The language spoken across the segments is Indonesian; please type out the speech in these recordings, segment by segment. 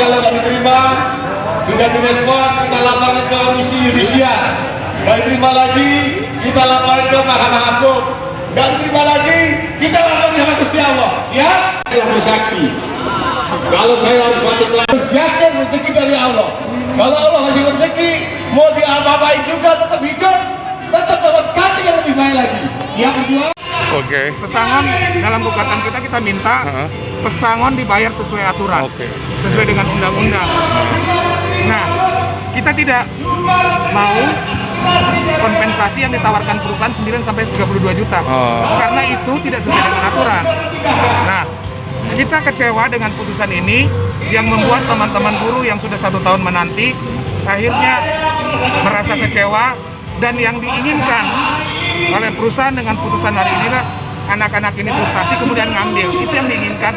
kalau nggak diterima, sudah direspon, kita laporkan ke Komisi Yudisial. Nggak diterima lagi, kita laporkan ke Mahkamah Agung. Nggak diterima lagi, kita laporkan sama Gusti Allah. Siap? Saya bersaksi. Kalau saya harus batuk lagi, yakin rezeki dari Allah. Kalau Allah kasih rezeki, mau diapa-apain juga tetap hidup, tetap dapat ganti yang lebih baik lagi. Siap berjuang? Oke. Pesangon dalam gugatan kita minta pesangon dibayar sesuai aturan, sesuai dengan undang-undang. Nah, kita tidak mau kompensasi yang ditawarkan perusahaan 9 sampai 32 juta. Karena itu tidak sesuai dengan aturan. Nah, kita kecewa dengan putusan ini yang membuat teman-teman buruh yang sudah 1 tahun menanti akhirnya merasa kecewa, dan yang diinginkan oleh perusahaan dengan putusan hari inilah anak-anak ini frustasi kemudian ngambil. Itu yang diinginkan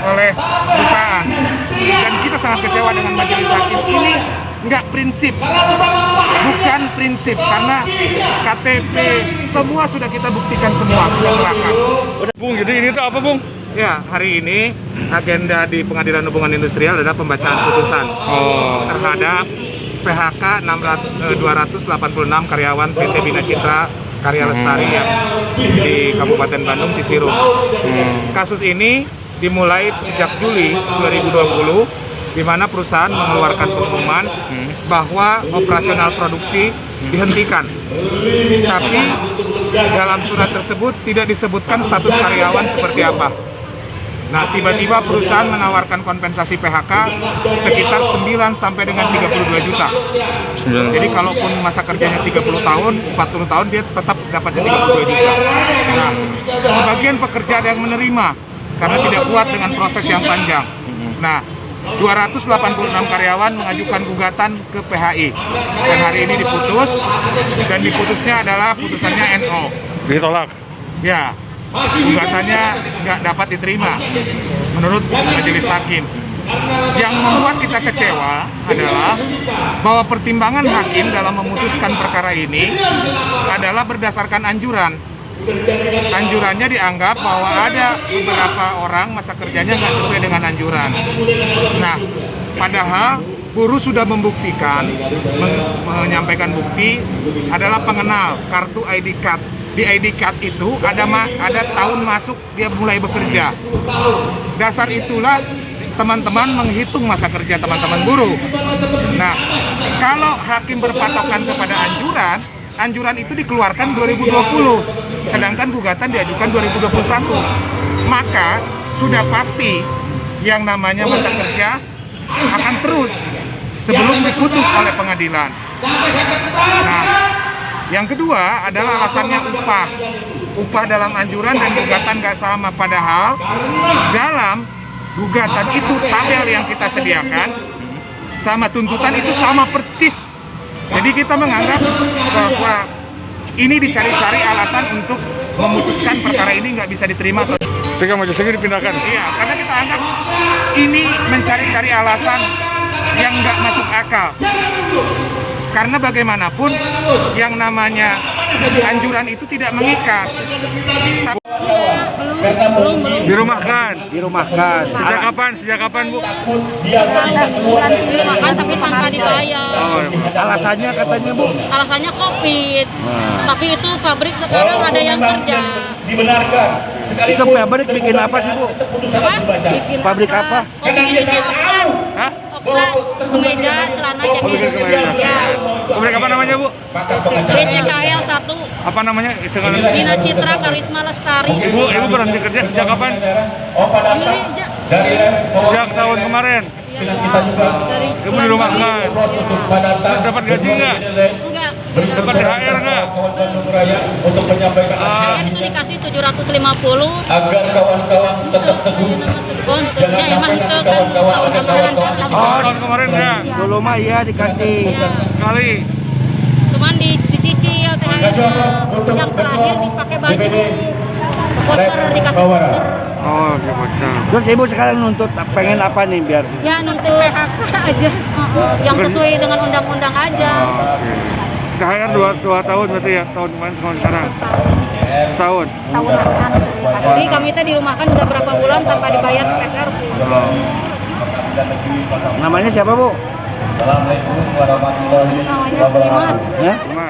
oleh perusahaan, dan kita sangat kecewa dengan majelis hakim ini. Enggak prinsip, bukan prinsip, karena KTP semua sudah kita buktikan, semua kita serahkan. Bung, jadi ini tuh apa, Bung? Ya, hari ini agenda di Pengadilan Hubungan Industrial adalah pembacaan putusan terhadap PHK 286 karyawan PT Bina Citra Karya Lestari yang di Kabupaten Bandung, Cisirum. Kasus ini dimulai sejak Juli 2020, di mana perusahaan mengeluarkan pengumuman bahwa operasional produksi dihentikan. Tapi dalam surat tersebut tidak disebutkan status karyawan seperti apa. Nah, tiba-tiba perusahaan menawarkan kompensasi PHK sekitar 9 sampai dengan 32 juta. Jadi kalaupun masa kerjanya 30 tahun, 40 tahun dia tetap dapatnya 32 juta. Nah, sebagian pekerja ada yang menerima karena tidak kuat dengan proses yang panjang. Nah, 286 karyawan mengajukan gugatan ke PHI, dan hari ini diputus, dan diputusnya adalah putusannya NO. Ditolak? Ya, gugatannya nggak dapat diterima menurut majelis hakim. Yang membuat kita kecewa adalah bahwa pertimbangan hakim dalam memutuskan perkara ini adalah berdasarkan anjuran. Anjurannya dianggap bahwa ada beberapa orang masa kerjanya nggak sesuai dengan anjuran. Nah, padahal buruh sudah membuktikan, menyampaikan bukti adalah pengenal kartu ID card. Di ID card itu ada tahun masuk dia mulai bekerja. Dasar itulah teman-teman menghitung masa kerja teman-teman buruh. Nah, kalau hakim berpatokan kepada anjuran itu dikeluarkan 2020, sedangkan gugatan diajukan 2021. Maka sudah pasti yang namanya masa kerja akan terus sebelum diputus oleh pengadilan. Nah, yang kedua adalah alasannya upah. Upah dalam anjuran dan gugatan nggak sama, padahal dalam gugatan itu tabel yang kita sediakan sama tuntutan itu sama percis. Jadi kita menganggap bahwa ini dicari-cari alasan untuk memutuskan perkara ini nggak bisa diterima. Ketika majelis ini dipindahkan? Iya, karena kita anggap ini mencari-cari alasan yang nggak masuk akal. Karena bagaimanapun yang namanya anjuran itu tidak mengikat. Dirumahkan? Dirumahkan. Sejak kapan, Bu? Bulan dirumahkan tapi tanpa dibayar. Alasannya katanya, Bu? Alasannya COVID. Tapi itu pabrik sekarang ada yang kerja. Itu pabrik bikin apa sih, Bu? Bikin Pabrik apa? Oh, bikin ini oksan. Hah? Oksan, kemeja, celana, Bikin jaket. kemeja. Ya. Pabrik apa namanya, Bu? BCKL 1. Apa namanya? Bina Citra Karisma Lestari. Ibu berhenti kerja sejak kapan? Ini aja. Sejak tahun kemarin. Dari Ibu dirumahkan. Dapat gaji nggak? Enggak. Dapat THR nggak? THR itu dikasih 750. Agar kawan-kawan tetap teguh. Untuknya emang itu kan tahun kemarin. Tahun kemarin ya? Dulu mah iya dikasih. Sekali. Cuman dicicil THR-nya. Yang terakhir dipakai baju. Voucher dikasih voucher. Oh, gitu. Terus Ibu sekarang nuntut pengen apa nih biar? Ya nuntut PHK aja. Yang sesuai dengan undang-undang aja. Oke. THR 2 tahun berarti ya? Tahun kemarin tahun sekarang? Setahun? Tahunan. Jadi kami teh dirumahkan udah berapa bulan tanpa dibayar sepeser. Namanya siapa, Bu? Assalamualaikum warahmatullahi Namanya Dimas. Ya? Cuma